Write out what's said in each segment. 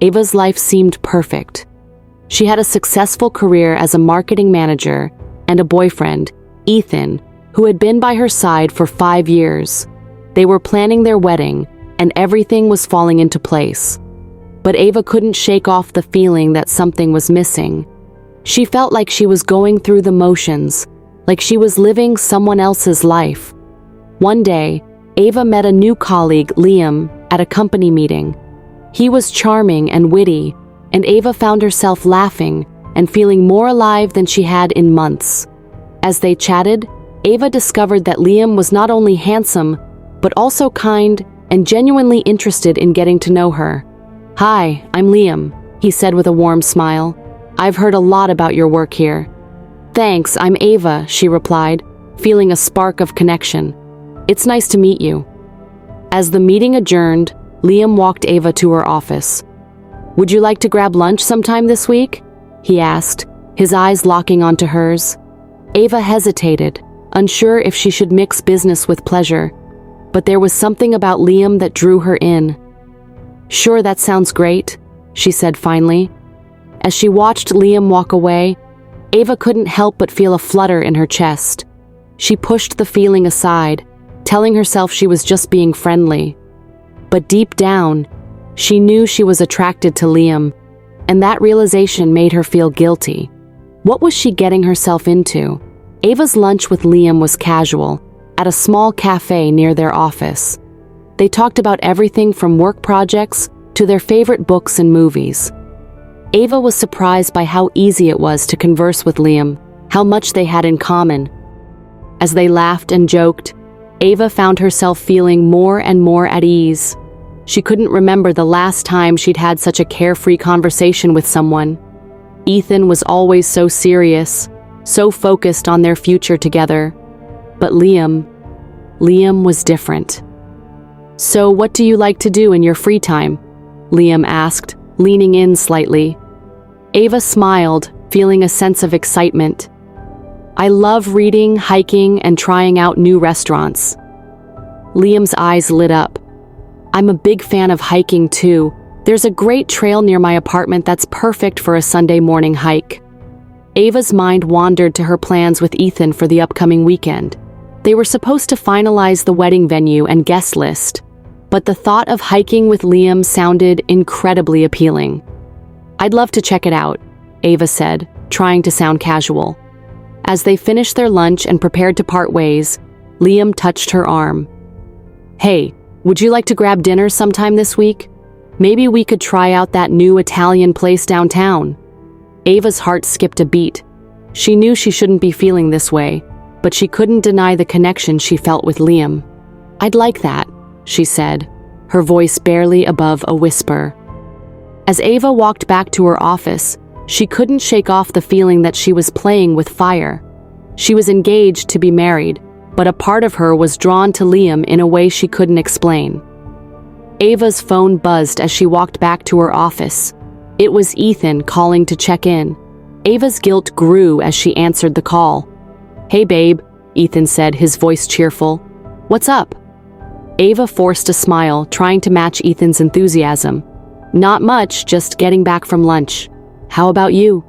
Ava's life seemed perfect. She had a successful career as a marketing manager and a boyfriend, Ethan, who had been by her side for 5 years. They were planning their wedding, and everything was falling into place. But Ava couldn't shake off the feeling that something was missing. She felt like she was going through the motions, like she was living someone else's life. One day, Ava met a new colleague, Liam, at a company meeting. He was charming and witty, and Ava found herself laughing and feeling more alive than she had in months. As they chatted, Ava discovered that Liam was not only handsome, but also kind and genuinely interested in getting to know her. "Hi, I'm Liam," he said with a warm smile. "I've heard a lot about your work here." "Thanks, I'm Ava," she replied, feeling a spark of connection. "It's nice to meet you." As the meeting adjourned, Liam walked Ava to her office. "Would you like to grab lunch sometime this week?" he asked, his eyes locking onto hers. Ava hesitated, unsure if she should mix business with pleasure, but there was something about Liam that drew her in. "Sure, that sounds great," she said finally. As she watched Liam walk away, Ava couldn't help but feel a flutter in her chest. She pushed the feeling aside, telling herself she was just being friendly. But deep down, she knew she was attracted to Liam, and that realization made her feel guilty. What was she getting herself into? Ava's lunch with Liam was casual, at a small cafe near their office. They talked about everything from work projects to their favorite books and movies. Ava was surprised by how easy it was to converse with Liam, how much they had in common. As they laughed and joked, Ava found herself feeling more and more at ease. She couldn't remember the last time she'd had such a carefree conversation with someone. Ethan was always so serious, so focused on their future together. But Liam was different. "So what do you like to do in your free time?" Liam asked, leaning in slightly. Ava smiled, feeling a sense of excitement. "I love reading, hiking, and trying out new restaurants." Liam's eyes lit up. "I'm a big fan of hiking too. There's a great trail near my apartment that's perfect for a Sunday morning hike." Ava's mind wandered to her plans with Ethan for the upcoming weekend. They were supposed to finalize the wedding venue and guest list, but the thought of hiking with Liam sounded incredibly appealing. "I'd love to check it out," Ava said, trying to sound casual. As they finished their lunch and prepared to part ways, Liam touched her arm. "Hey, would you like to grab dinner sometime this week? Maybe we could try out that new Italian place downtown." Ava's heart skipped a beat. She knew she shouldn't be feeling this way, but she couldn't deny the connection she felt with Liam. "I'd like that," she said, her voice barely above a whisper. As Ava walked back to her office, she couldn't shake off the feeling that she was playing with fire. She was engaged to be married, but a part of her was drawn to Liam in a way she couldn't explain. Ava's phone buzzed as she walked back to her office. It was Ethan calling to check in. Ava's guilt grew as she answered the call. "Hey babe," Ethan said, his voice cheerful. "What's up?" Ava forced a smile, trying to match Ethan's enthusiasm. "Not much, just getting back from lunch. How about you?"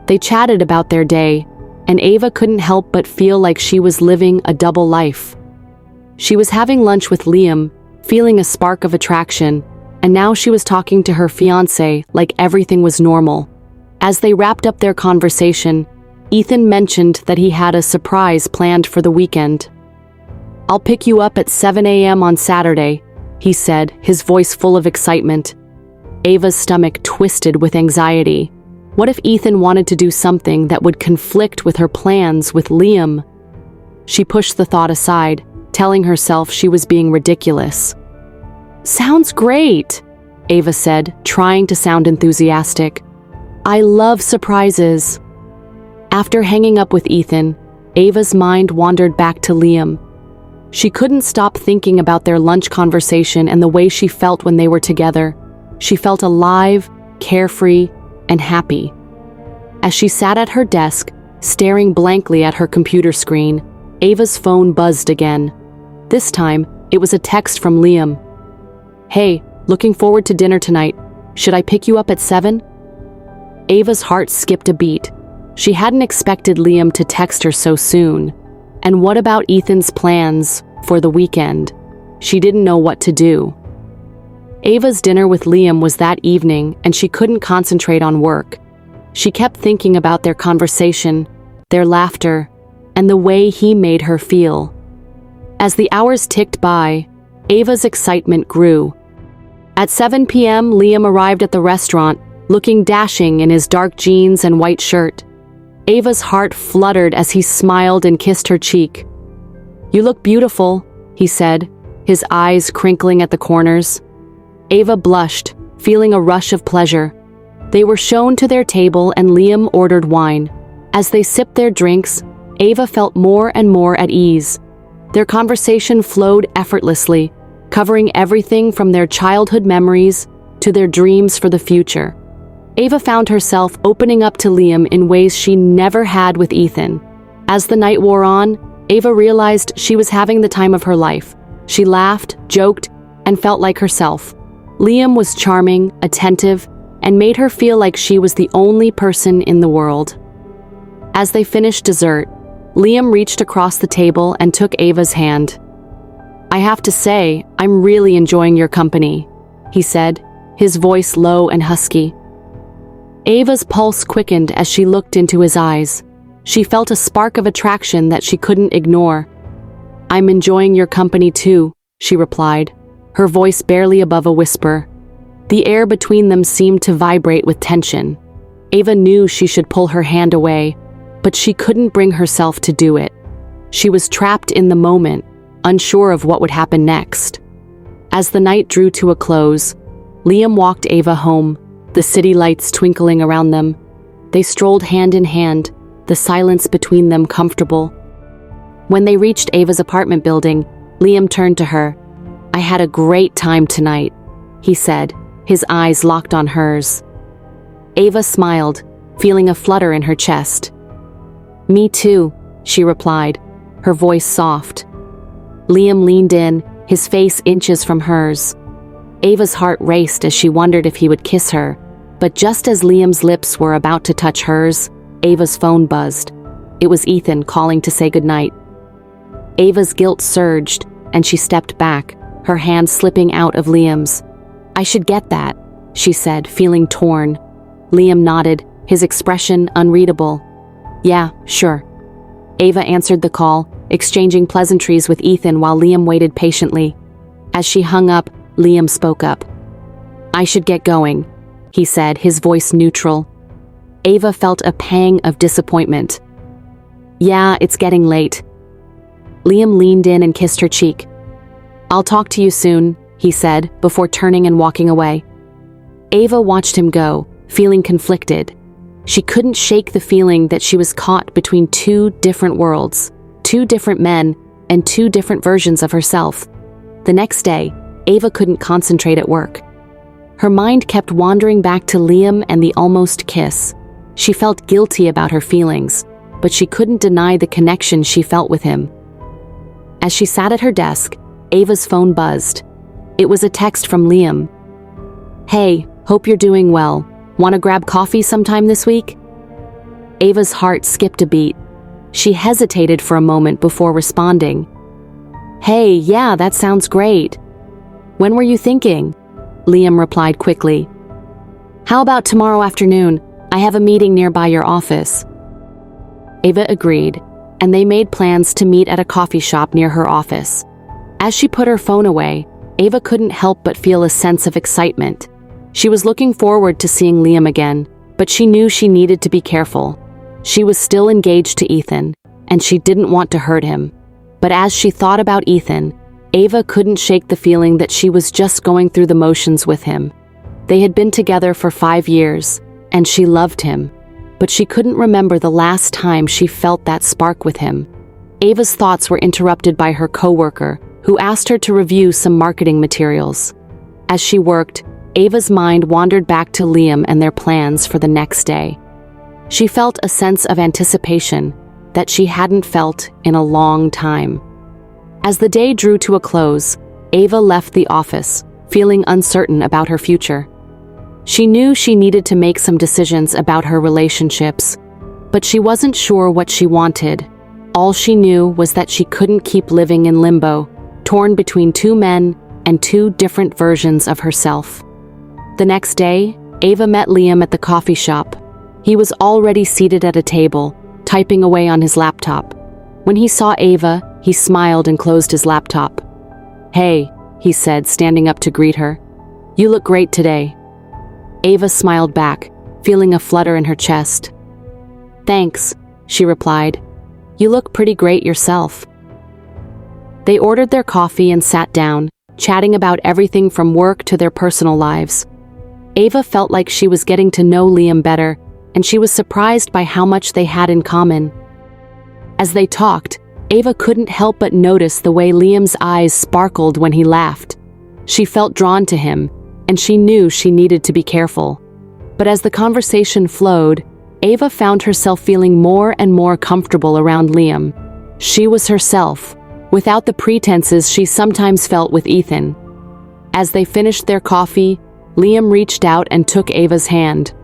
They chatted about their day, and Ava couldn't help but feel like she was living a double life. She was having lunch with Liam, feeling a spark of attraction, and now she was talking to her fiancé like everything was normal. As they wrapped up their conversation, Ethan mentioned that he had a surprise planned for the weekend. "I'll pick you up at 7 a.m. on Saturday," he said, his voice full of excitement. Ava's stomach twisted with anxiety. What if Ethan wanted to do something that would conflict with her plans with Liam? She pushed the thought aside, telling herself she was being ridiculous. "Sounds great," Ava said, trying to sound enthusiastic. "I love surprises." After hanging up with Ethan, Ava's mind wandered back to Liam. She couldn't stop thinking about their lunch conversation and the way she felt when they were together. She felt alive, carefree, and happy. As she sat at her desk, staring blankly at her computer screen, Ava's phone buzzed again. This time, it was a text from Liam. "Hey, looking forward to dinner tonight," Should I pick you up at 7? Ava's heart skipped a beat. She hadn't expected Liam to text her so soon. And what about Ethan's plans for the weekend? She didn't know what to do. Ava's dinner with Liam was that evening, and she couldn't concentrate on work. She kept thinking about their conversation, their laughter, and the way he made her feel. As the hours ticked by, Ava's excitement grew. At 7 p.m., Liam arrived at the restaurant, looking dashing in his dark jeans and white shirt. Ava's heart fluttered as he smiled and kissed her cheek. "You look beautiful," he said, his eyes crinkling at the corners. Ava blushed, feeling a rush of pleasure. They were shown to their table and Liam ordered wine. As they sipped their drinks, Ava felt more and more at ease. Their conversation flowed effortlessly, covering everything from their childhood memories to their dreams for the future. Ava found herself opening up to Liam in ways she never had with Ethan. As the night wore on, Ava realized she was having the time of her life. She laughed, joked, and felt like herself. Liam was charming, attentive, and made her feel like she was the only person in the world. As they finished dessert, Liam reached across the table and took Ava's hand. "I have to say, I'm really enjoying your company," he said, his voice low and husky. Ava's pulse quickened as she looked into his eyes. She felt a spark of attraction that she couldn't ignore. "I'm enjoying your company too," she replied, her voice barely above a whisper. The air between them seemed to vibrate with tension. Ava knew she should pull her hand away, but she couldn't bring herself to do it. She was trapped in the moment, unsure of what would happen next. As the night drew to a close, Liam walked Ava home, the city lights twinkling around them. They strolled hand in hand, the silence between them comfortable. When they reached Ava's apartment building, Liam turned to her. "I had a great time tonight," he said, his eyes locked on hers. Ava smiled, feeling a flutter in her chest. "Me too," she replied, her voice soft. Liam leaned in, his face inches from hers. Ava's heart raced as she wondered if he would kiss her, but just as Liam's lips were about to touch hers, Ava's phone buzzed. It was Ethan calling to say goodnight. Ava's guilt surged, and she stepped back, her hand slipping out of Liam's. "I should get that," she said, feeling torn. Liam nodded, his expression unreadable. "Yeah, sure." Ava answered the call, exchanging pleasantries with Ethan while Liam waited patiently. As she hung up, Liam spoke up. "I should get going," he said, his voice neutral. Ava felt a pang of disappointment. "Yeah, it's getting late." Liam leaned in and kissed her cheek. "I'll talk to you soon," he said, before turning and walking away. Ava watched him go, feeling conflicted. She couldn't shake the feeling that she was caught between two different worlds, two different men, and two different versions of herself. The next day, Ava couldn't concentrate at work. Her mind kept wandering back to Liam and the almost kiss. She felt guilty about her feelings, but she couldn't deny the connection she felt with him. As she sat at her desk, Ava's phone buzzed. It was a text from Liam. "Hey, hope you're doing well. Want to grab coffee sometime this week?" Ava's heart skipped a beat. She hesitated for a moment before responding. "Hey, yeah, that sounds great. When were you thinking?" Liam replied quickly. "How about tomorrow afternoon? I have a meeting nearby your office." Ava agreed, and they made plans to meet at a coffee shop near her office. As she put her phone away, Ava couldn't help but feel a sense of excitement. She was looking forward to seeing Liam again, but she knew she needed to be careful. She was still engaged to Ethan, and she didn't want to hurt him. But as she thought about Ethan, Ava couldn't shake the feeling that she was just going through the motions with him. They had been together for 5 years, and she loved him, but she couldn't remember the last time she felt that spark with him. Ava's thoughts were interrupted by her coworker, who asked her to review some marketing materials. As she worked, Ava's mind wandered back to Liam and their plans for the next day. She felt a sense of anticipation that she hadn't felt in a long time. As the day drew to a close, Ava left the office, feeling uncertain about her future. She knew she needed to make some decisions about her relationships, but she wasn't sure what she wanted. All she knew was that she couldn't keep living in limbo, torn between two men and two different versions of herself. The next day, Ava met Liam at the coffee shop. He was already seated at a table, typing away on his laptop. When he saw Ava, he smiled and closed his laptop. "Hey," he said, standing up to greet her. "You look great today." Ava smiled back, feeling a flutter in her chest. "Thanks," she replied. "You look pretty great yourself." They ordered their coffee and sat down, chatting about everything from work to their personal lives. Ava felt like she was getting to know Liam better, and she was surprised by how much they had in common. As they talked, Ava couldn't help but notice the way Liam's eyes sparkled when he laughed. She felt drawn to him, and she knew she needed to be careful. But as the conversation flowed, Ava found herself feeling more and more comfortable around Liam. She was herself, without the pretenses she sometimes felt with Ethan. As they finished their coffee, Liam reached out and took Ava's hand.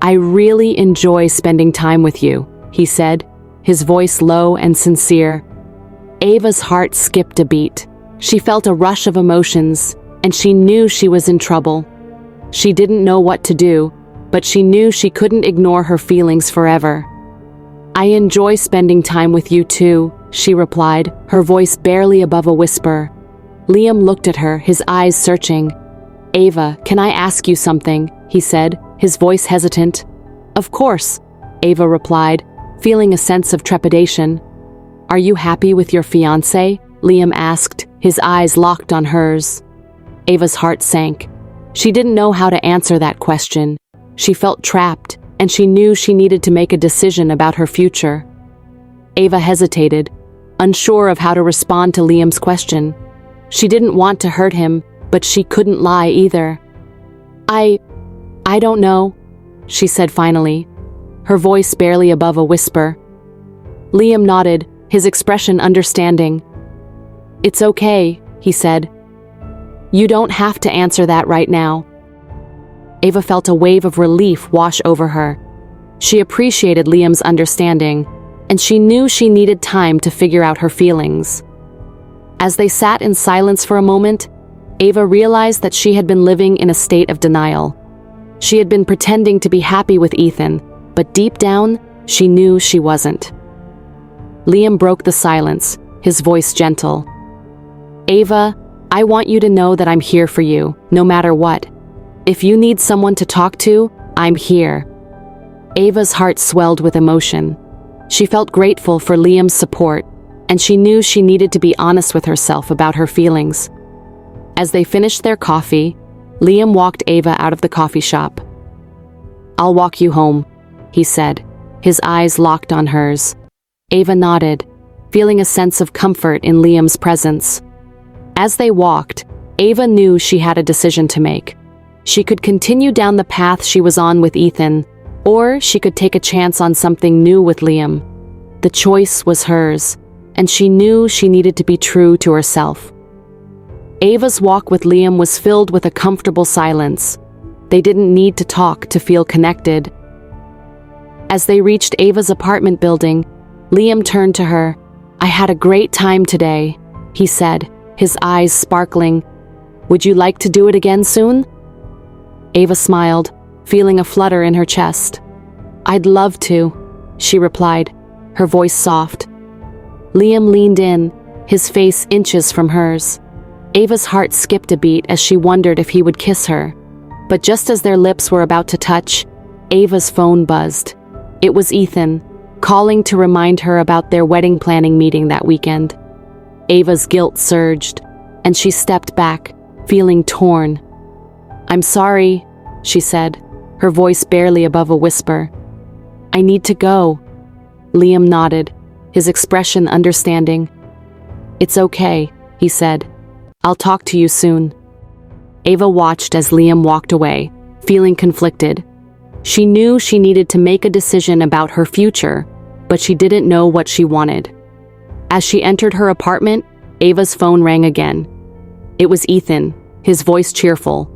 "I really enjoy spending time with you," he said, his voice low and sincere. Ava's heart skipped a beat. She felt a rush of emotions, and she knew she was in trouble. She didn't know what to do, but she knew she couldn't ignore her feelings forever. "I enjoy spending time with you too," she replied, her voice barely above a whisper. Liam looked at her, his eyes searching. "Ava, can I ask you something?" he said, his voice hesitant. "Of course," Ava replied, feeling a sense of trepidation. "Are you happy with your fiancé?" Liam asked, his eyes locked on hers. Ava's heart sank. She didn't know how to answer that question. She felt trapped, and she knew she needed to make a decision about her future. Ava hesitated, unsure of how to respond to Liam's question. She didn't want to hurt him, but she couldn't lie either. I don't know," she said finally, her voice barely above a whisper. Liam nodded, his expression understanding. "It's okay," he said. "You don't have to answer that right now." Ava felt a wave of relief wash over her. She appreciated Liam's understanding, and she knew she needed time to figure out her feelings. As they sat in silence for a moment, Ava realized that she had been living in a state of denial. She had been pretending to be happy with Ethan, but deep down, she knew she wasn't. Liam broke the silence, his voice gentle. "Ava, I want you to know that I'm here for you, no matter what. If you need someone to talk to, I'm here." Ava's heart swelled with emotion. She felt grateful for Liam's support, and she knew she needed to be honest with herself about her feelings. As they finished their coffee, Liam walked Ava out of the coffee shop. "I'll walk you home," he said, his eyes locked on hers. Ava nodded, feeling a sense of comfort in Liam's presence. As they walked, Ava knew she had a decision to make. She could continue down the path she was on with Ethan, or she could take a chance on something new with Liam. The choice was hers, and she knew she needed to be true to herself. Ava's walk with Liam was filled with a comfortable silence. They didn't need to talk to feel connected. As they reached Ava's apartment building, Liam turned to her. "I had a great time today," he said, his eyes sparkling. "Would you like to do it again soon?" Ava smiled, feeling a flutter in her chest. "I'd love to," she replied, her voice soft. Liam leaned in, his face inches from hers. Ava's heart skipped a beat as she wondered if he would kiss her. But just as their lips were about to touch, Ava's phone buzzed. It was Ethan, calling to remind her about their wedding planning meeting that weekend. Ava's guilt surged, and she stepped back, feeling torn. "I'm sorry," she said, her voice barely above a whisper. "I need to go." Liam nodded, his expression understanding. "It's okay," he said. "I'll talk to you soon." Ava watched as Liam walked away, feeling conflicted. She knew she needed to make a decision about her future, but she didn't know what she wanted. As she entered her apartment, Ava's phone rang again. It was Ethan, his voice cheerful.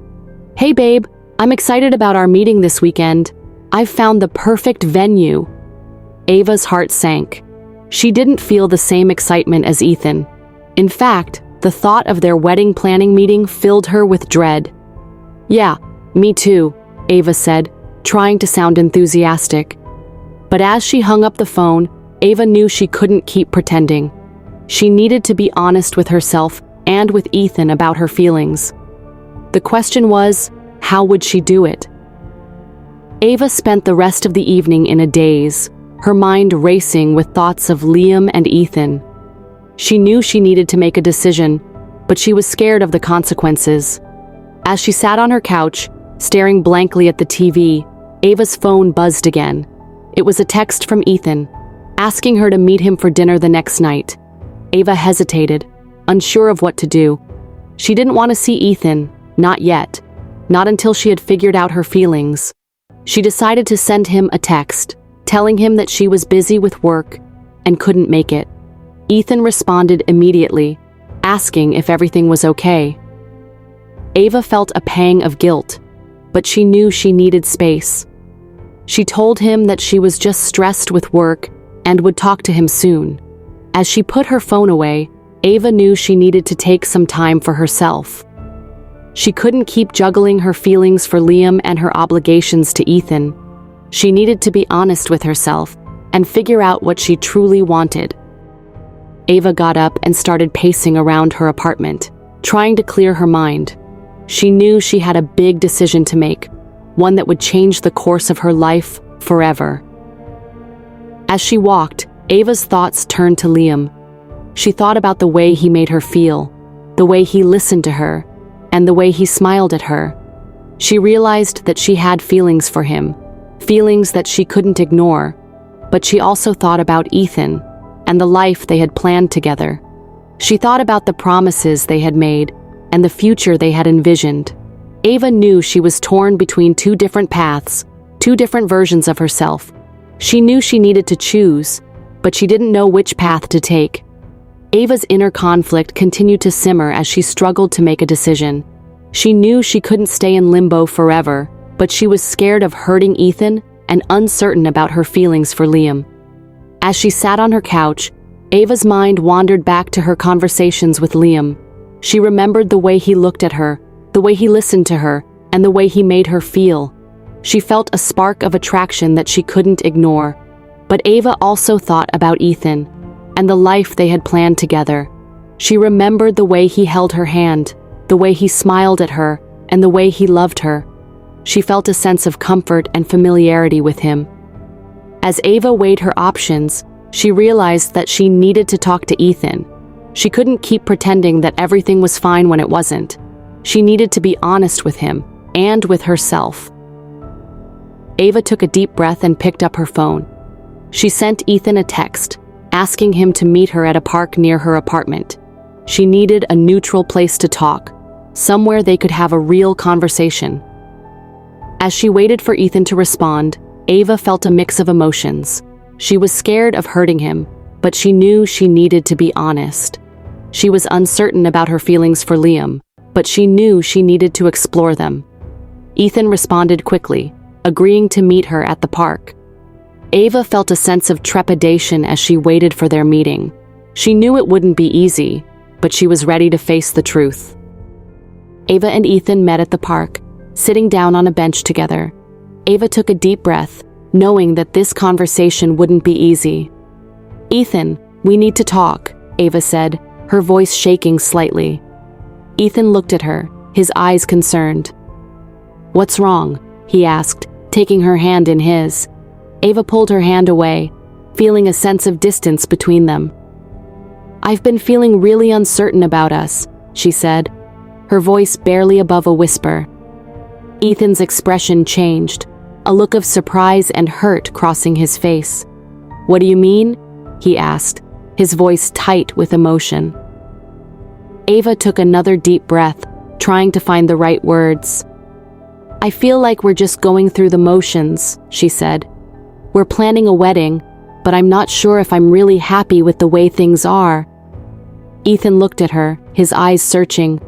"Hey babe, I'm excited about our meeting this weekend. I've found the perfect venue. Ava's heart sank. She didn't feel the same excitement as Ethan. In fact, the thought of their wedding planning meeting filled her with dread. Yeah, me too, Ava said, trying to sound enthusiastic. But as she hung up the phone, Ava knew she couldn't keep pretending. She needed to be honest with herself and with Ethan about her feelings. The question was, how would she do it? Ava spent the rest of the evening in a daze, her mind racing with thoughts of Liam and Ethan. She knew she needed to make a decision, but she was scared of the consequences. As she sat on her couch, staring blankly at the TV, Ava's phone buzzed again. It was a text from Ethan, asking her to meet him for dinner the next night. Ava hesitated, unsure of what to do. She didn't want to see Ethan, not yet, not until she had figured out her feelings. She decided to send him a text, telling him that she was busy with work and couldn't make it. Ethan responded immediately, asking if everything was okay. Ava felt a pang of guilt, but she knew she needed space. She told him that she was just stressed with work and would talk to him soon. As she put her phone away, Ava knew she needed to take some time for herself. She couldn't keep juggling her feelings for Liam and her obligations to Ethan. She needed to be honest with herself and figure out what she truly wanted. Ava got up and started pacing around her apartment, trying to clear her mind. She knew she had a big decision to make, one that would change the course of her life forever. As she walked, Ava's thoughts turned to Liam. She thought about the way he made her feel, the way he listened to her, and the way he smiled at her. She realized that she had feelings for him, feelings that she couldn't ignore, but she also thought about Ethan and the life they had planned together. She thought about the promises they had made and the future they had envisioned. Ava knew she was torn between two different paths, two different versions of herself. She knew she needed to choose, but she didn't know which path to take. Ava's inner conflict continued to simmer as she struggled to make a decision. She knew she couldn't stay in limbo forever, but she was scared of hurting Ethan and uncertain about her feelings for Liam. As she sat on her couch, Ava's mind wandered back to her conversations with Liam. She remembered the way he looked at her, the way he listened to her, and the way he made her feel. She felt a spark of attraction that she couldn't ignore. But Ava also thought about Ethan and the life they had planned together. She remembered the way he held her hand, the way he smiled at her, and the way he loved her. She felt a sense of comfort and familiarity with him. As Ava weighed her options, she realized that she needed to talk to Ethan. She couldn't keep pretending that everything was fine when it wasn't. She needed to be honest with him and with herself. Ava took a deep breath and picked up her phone. She sent Ethan a text, asking him to meet her at a park near her apartment. She needed a neutral place to talk, somewhere they could have a real conversation. As she waited for Ethan to respond, Ava felt a mix of emotions. She was scared of hurting him, but she knew she needed to be honest. She was uncertain about her feelings for Liam, but she knew she needed to explore them. Ethan responded quickly, agreeing to meet her at the park. Ava felt a sense of trepidation as she waited for their meeting. She knew it wouldn't be easy, but she was ready to face the truth. Ava and Ethan met at the park, sitting down on a bench together. Ava took a deep breath, knowing that this conversation wouldn't be easy. "Ethan, we need to talk," Ava said, her voice shaking slightly. Ethan looked at her, his eyes concerned. "What's wrong?" he asked, taking her hand in his. Ava pulled her hand away, feeling a sense of distance between them. "I've been feeling really uncertain about us," she said, her voice barely above a whisper. Ethan's expression changed, a look of surprise and hurt crossing his face. "What do you mean?" he asked, his voice tight with emotion. Ava took another deep breath, trying to find the right words. "I feel like we're just going through the motions," she said. "We're planning a wedding, but I'm not sure if I'm really happy with the way things are." Ethan looked at her, his eyes searching.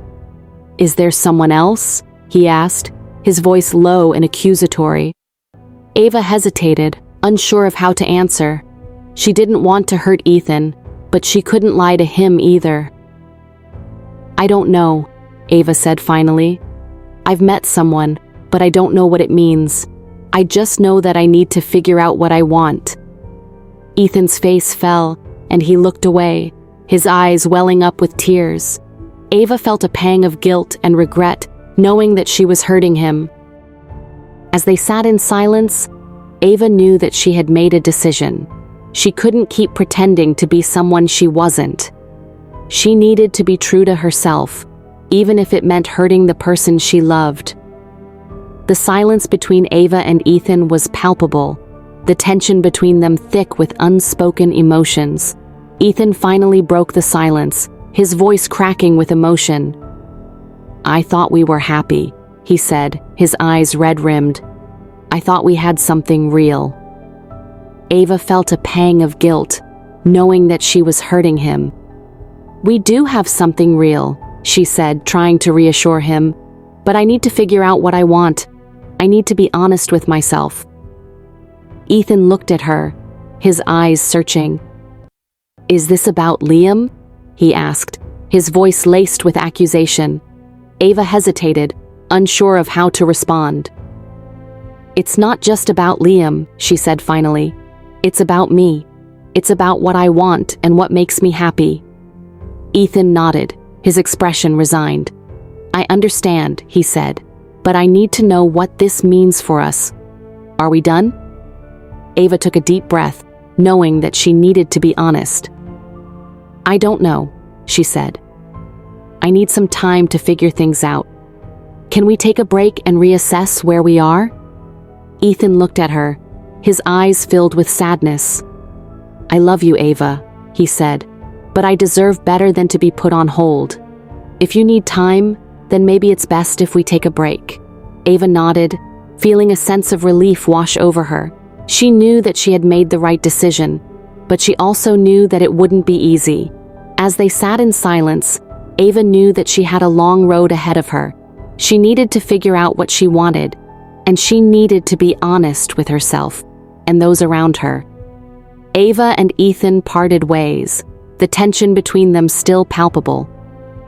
"Is there someone else?" he asked, his voice low and accusatory. Ava hesitated, unsure of how to answer. She didn't want to hurt Ethan, but she couldn't lie to him either. "I don't know," Ava said finally. "I've met someone, but I don't know what it means. I just know that I need to figure out what I want." Ethan's face fell, and he looked away, his eyes welling up with tears. Ava felt a pang of guilt and regret, knowing that she was hurting him. As they sat in silence, Ava knew that she had made a decision. She couldn't keep pretending to be someone she wasn't. She needed to be true to herself, even if it meant hurting the person she loved. The silence between Ava and Ethan was palpable, the tension between them thick with unspoken emotions. Ethan finally broke the silence, his voice cracking with emotion. "I thought we were happy," he said, his eyes red-rimmed. "I thought we had something real." Ava felt a pang of guilt, knowing that she was hurting him. "We do have something real," she said, trying to reassure him. "But I need to figure out what I want. I need to be honest with myself." Ethan looked at her, his eyes searching. "Is this about Liam?" he asked, his voice laced with accusation. Ava hesitated, unsure of how to respond. "It's not just about Liam," she said finally. "It's about me. It's about what I want and what makes me happy." Ethan nodded, his expression resigned. "I understand," he said, "but I need to know what this means for us. Are we done?" Ava took a deep breath, knowing that she needed to be honest. "I don't know," she said. "I need some time to figure things out. Can we take a break and reassess where we are?" Ethan looked at her, his eyes filled with sadness. "I love you, Ava," he said, "but I deserve better than to be put on hold. If you need time, then maybe it's best if we take a break." Ava nodded, feeling a sense of relief wash over her. She knew that she had made the right decision, but she also knew that it wouldn't be easy. As they sat in silence, Ava knew that she had a long road ahead of her. She needed to figure out what she wanted, and she needed to be honest with herself and those around her. Ava and Ethan parted ways, the tension between them still palpable.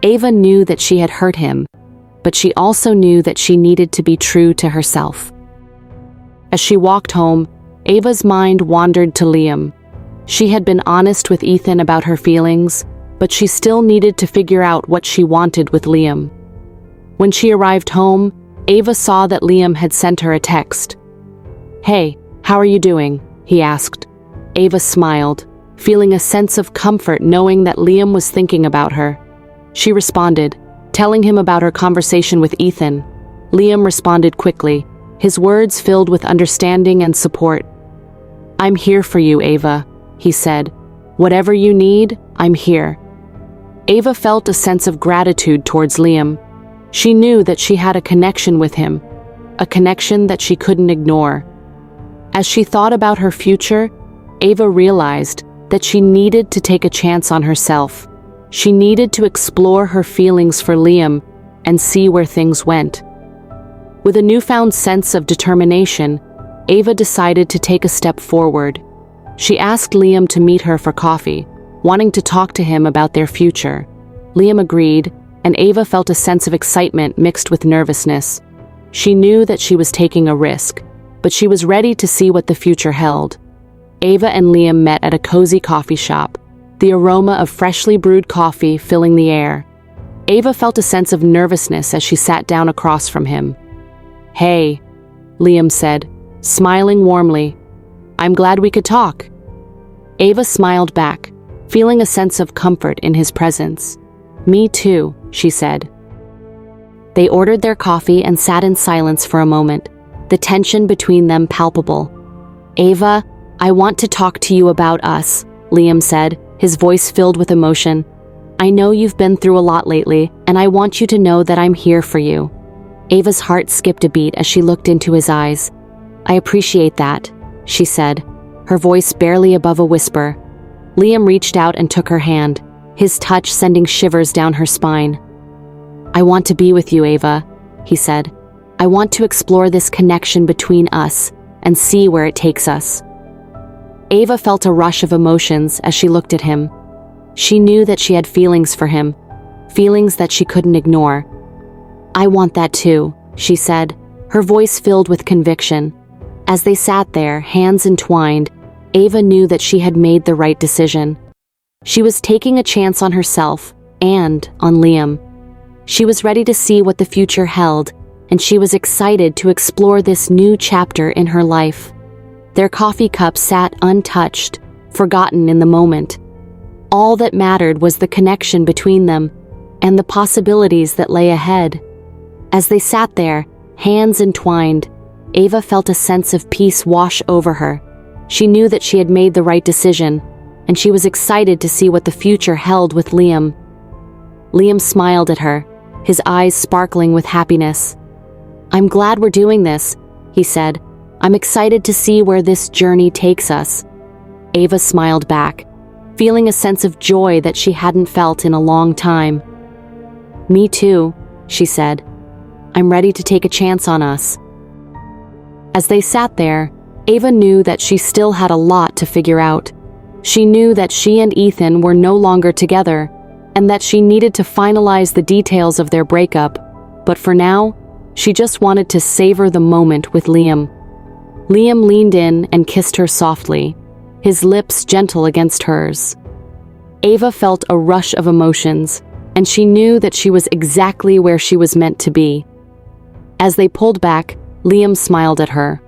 Ava knew that she had hurt him, but she also knew that she needed to be true to herself. As she walked home, Ava's mind wandered to Liam. She had been honest with Ethan about her feelings, but she still needed to figure out what she wanted with Liam. When she arrived home, Ava saw that Liam had sent her a text. "Hey, how are you doing?" he asked. Ava smiled, feeling a sense of comfort knowing that Liam was thinking about her. She responded, telling him about her conversation with Ethan. Liam responded quickly, his words filled with understanding and support. "I'm here for you, Ava," he said. "Whatever you need, I'm here." Ava felt a sense of gratitude towards Liam. She knew that she had a connection with him, a connection that she couldn't ignore. As she thought about her future, Ava realized that she needed to take a chance on herself. She needed to explore her feelings for Liam and see where things went. With a newfound sense of determination, Ava decided to take a step forward. She asked Liam to meet her for coffee, wanting to talk to him about their future. Liam agreed, and Ava felt a sense of excitement mixed with nervousness. She knew that she was taking a risk, but she was ready to see what the future held. Ava and Liam met at a cozy coffee shop, the aroma of freshly brewed coffee filling the air. Ava felt a sense of nervousness as she sat down across from him. "Hey," Liam said, smiling warmly. "I'm glad we could talk." Ava smiled back, feeling a sense of comfort in his presence. "Me too," she said. They ordered their coffee and sat in silence for a moment, the tension between them palpable. "Ava, I want to talk to you about us," Liam said, his voice filled with emotion. "I know you've been through a lot lately, and I want you to know that I'm here for you." Ava's heart skipped a beat as she looked into his eyes. "I appreciate that," she said, her voice barely above a whisper. Liam reached out and took her hand, his touch sending shivers down her spine. "I want to be with you, Ava," he said. I want to explore this connection between us and see where it takes us." Ava felt a rush of emotions as she looked at him. She knew that she had feelings for him, feelings that she couldn't ignore. "I want that too," she said, her voice filled with conviction. As they sat there, hands entwined, Ava knew that she had made the right decision. She was taking a chance on herself and on Liam. She was ready to see what the future held, and she was excited to explore this new chapter in her life. Their coffee cup sat untouched, forgotten in the moment. All that mattered was the connection between them and the possibilities that lay ahead. As they sat there, hands entwined, Ava felt a sense of peace wash over her. She knew that she had made the right decision, and she was excited to see what the future held with Liam. Liam smiled at her, his eyes sparkling with happiness. "I'm glad we're doing this," he said. "I'm excited to see where this journey takes us." Ava smiled back, feeling a sense of joy that she hadn't felt in a long time. "Me too," she said. "I'm ready to take a chance on us." As they sat there, Ava knew that she still had a lot to figure out. She knew that she and Ethan were no longer together, and that she needed to finalize the details of their breakup. But for now, she just wanted to savor the moment with Liam. Liam leaned in and kissed her softly, his lips gentle against hers. Ava felt a rush of emotions, and she knew that she was exactly where she was meant to be. As they pulled back, Liam smiled at her.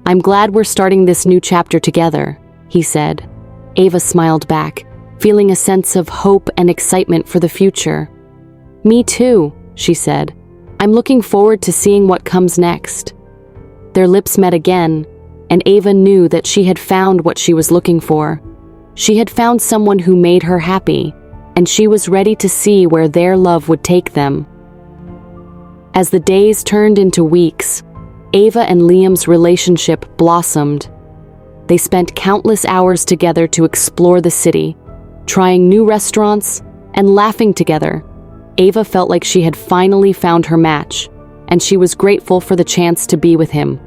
"I'm glad we're starting this new chapter together," he said. Ava smiled back, feeling a sense of hope and excitement for the future. "Me too," she said. "I'm looking forward to seeing what comes next." Their lips met again, and Ava knew that she had found what she was looking for. She had found someone who made her happy, and she was ready to see where their love would take them. As the days turned into weeks, Ava and Liam's relationship blossomed. They spent countless hours together to explore the city, trying new restaurants and laughing together. Ava felt like she had finally found her match, and she was grateful for the chance to be with him.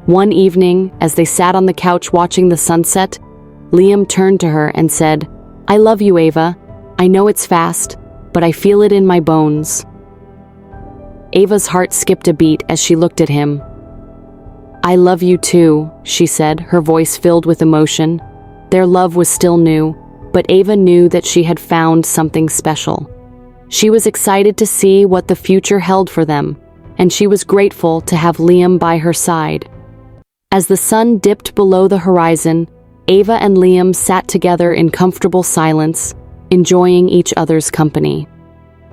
One evening, as they sat on the couch watching the sunset, Liam turned to her and said, "I love you, Ava. I know it's fast, but I feel it in my bones." Ava's heart skipped a beat as she looked at him. "I love you too," she said, her voice filled with emotion. Their love was still new, but Ava knew that she had found something special. She was excited to see what the future held for them, and she was grateful to have Liam by her side. As the sun dipped below the horizon, Ava and Liam sat together in comfortable silence, enjoying each other's company.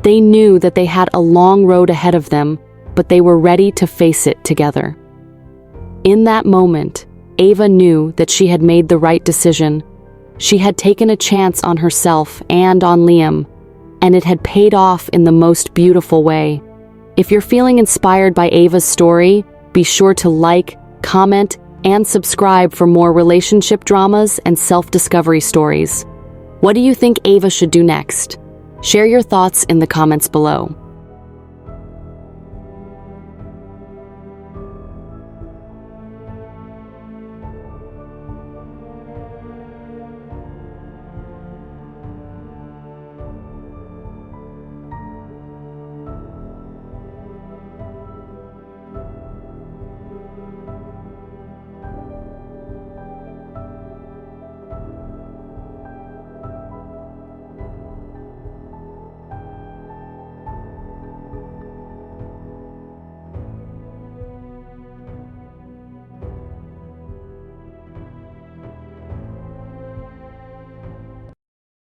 They knew that they had a long road ahead of them, but they were ready to face it together. In that moment, Ava knew that she had made the right decision. She had taken a chance on herself and on Liam, and it had paid off in the most beautiful way. If you're feeling inspired by Ava's story, be sure to like, comment, and subscribe for more relationship dramas and self-discovery stories. What do you think Ava should do next? Share your thoughts in the comments below.